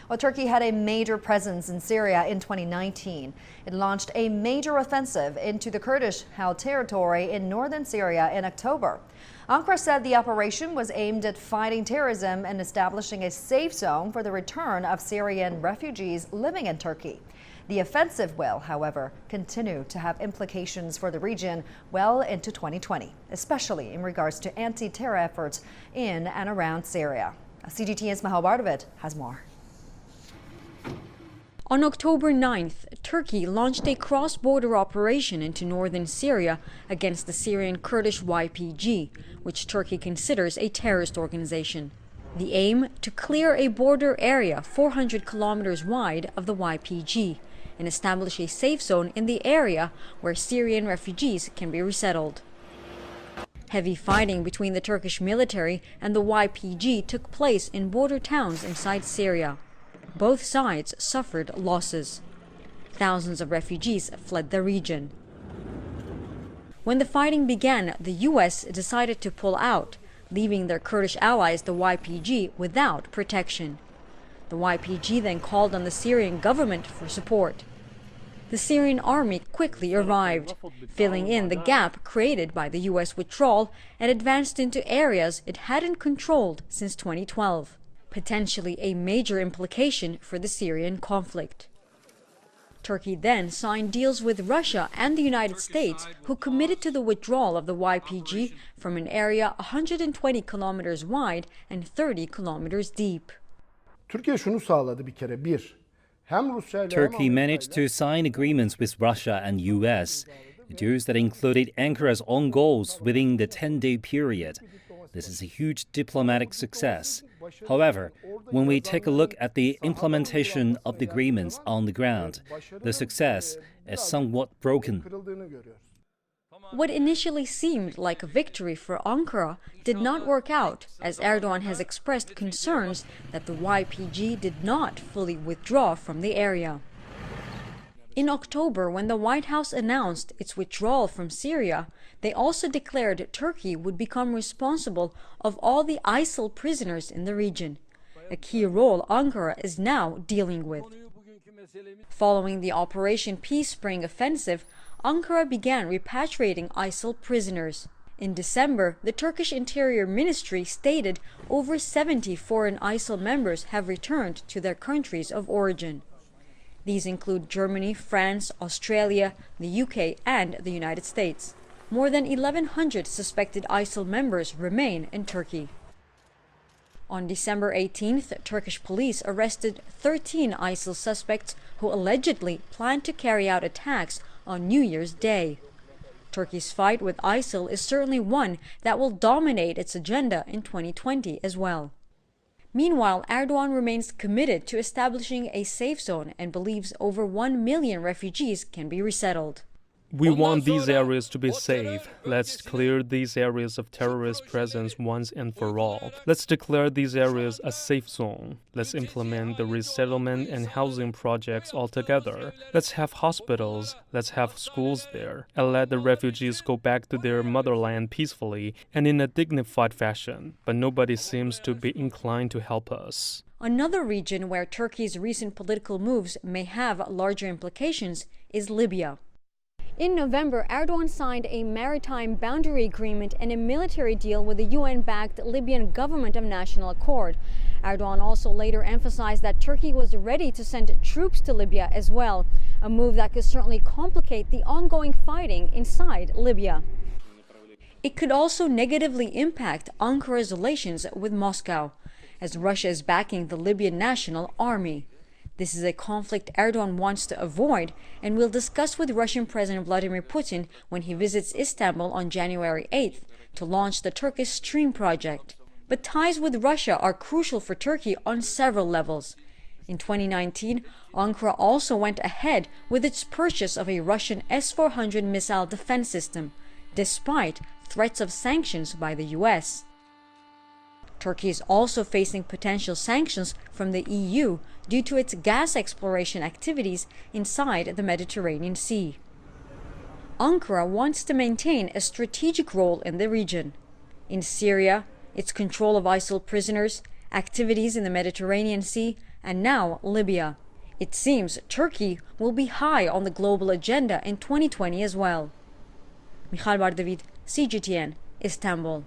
Well, Turkey had a major presence in Syria in 2019. It launched a major offensive into the Kurdish-held territory in northern Syria in October. Ankara said the operation was aimed at fighting terrorism and establishing a safe zone for the return of Syrian refugees living in Turkey. The offensive will, however, continue to have implications for the region well into 2020, especially in regards to anti-terror efforts in and around Syria. CGTN's Mahal Bardavid has more. On October 9th, Turkey launched a cross-border operation into northern Syria against the Syrian Kurdish YPG, which Turkey considers a terrorist organization. The aim, to clear a border area 400 kilometers wide of the YPG and establish a safe zone in the area where Syrian refugees can be resettled. Heavy fighting between the Turkish military and the YPG took place in border towns inside Syria. Both sides suffered losses. Thousands of refugees fled the region. When the fighting began, the U.S. decided to pull out, leaving their Kurdish allies, the YPG, without protection. The YPG then called on the Syrian government for support. The Syrian army quickly arrived, filling in the gap created by the U.S. withdrawal, and advanced into areas it hadn't controlled since 2012. Potentially a major implication for the Syrian conflict. Turkey then signed deals with Russia and the United States, who committed to the withdrawal of the YPG from an area 120 kilometers wide and 30 kilometers deep. Turkey managed to sign agreements with Russia and US, deals that included Ankara's own goals within the 10-day period. This is a huge diplomatic success. However, when we take a look at the implementation of the agreements on the ground, the success is somewhat broken. What initially seemed like a victory for Ankara did not work out, as Erdogan has expressed concerns that the YPG did not fully withdraw from the area. In October, when the White House announced its withdrawal from Syria, they also declared Turkey would become responsible of all the ISIL prisoners in the region, a key role Ankara is now dealing with. Following the Operation Peace Spring offensive, Ankara began repatriating ISIL prisoners. In December, the Turkish Interior Ministry stated over 70 foreign ISIL members have returned to their countries of origin. These include Germany, France, Australia, the UK, and the United States. More than 1,100 suspected ISIL members remain in Turkey. On December 18th, Turkish police arrested 13 ISIL suspects who allegedly planned to carry out attacks on New Year's Day. Turkey's fight with ISIL is certainly one that will dominate its agenda in 2020 as well. Meanwhile, Erdogan remains committed to establishing a safe zone and believes over 1 million refugees can be resettled. We want these areas to be safe. Let's clear these areas of terrorist presence once and for all. Let's declare these areas a safe zone. Let's implement the resettlement and housing projects altogether. Let's have hospitals. Let's have schools there. And let the refugees go back to their motherland peacefully and in a dignified fashion. But nobody seems to be inclined to help us. Another region where Turkey's recent political moves may have larger implications is Libya. In November, Erdogan signed a maritime boundary agreement and a military deal with the UN-backed Libyan Government of National Accord. Erdogan also later emphasized that Turkey was ready to send troops to Libya as well, a move that could certainly complicate the ongoing fighting inside Libya. It could also negatively impact Ankara's relations with Moscow, as Russia is backing the Libyan National Army. This is a conflict Erdogan wants to avoid and will discuss with Russian President Vladimir Putin when he visits Istanbul on January 8th to launch the Turkish Stream project. But ties with Russia are crucial for Turkey on several levels. In 2019, Ankara also went ahead with its purchase of a Russian S-400 missile defense system, despite threats of sanctions by the US. Turkey is also facing potential sanctions from the EU due to its gas exploration activities inside the Mediterranean Sea. Ankara wants to maintain a strategic role in the region. In Syria, its control of ISIL prisoners, activities in the Mediterranean Sea, and now Libya. It seems Turkey will be high on the global agenda in 2020 as well. Michal Bardavid, CGTN, Istanbul.